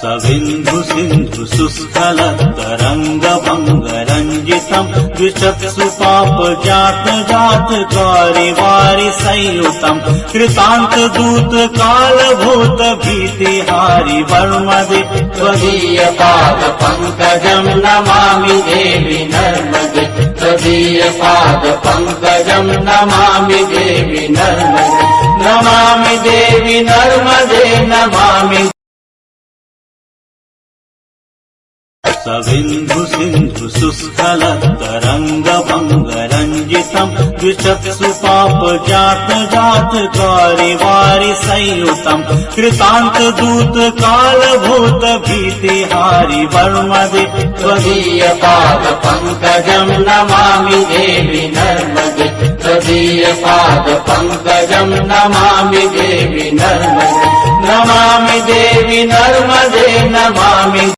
सविन्धु सिन्धु शुष्कलतरङ्गभङ्गरञ्जितम् द्विचक्षुपापजात जात वारि वारि संयुतम् कृतान्त दूत कालभूत भीतिहारि वर्मदे त्वदीय पाद पंकजम् नमामि देवि नर्मदे त्वदीय पाद पंकजम् नमामि देवि नर्मदे नमामि देवि नर्मदे नमामि सविन्धु सिन्धु शुष्कलतरङ्गभङ्गरञ्जितम् द्विचक्षुपापजात जात वारि वारि संयुतम् कृतान्त दूत कालभूत भीतिहारि वर्मदे त्वदीय पाद पंकजम् नमामि देवि नर्मदे त्वदीय पाद पंकजम् नमामि देवि नर्मदे नमामि देवि नर्मदे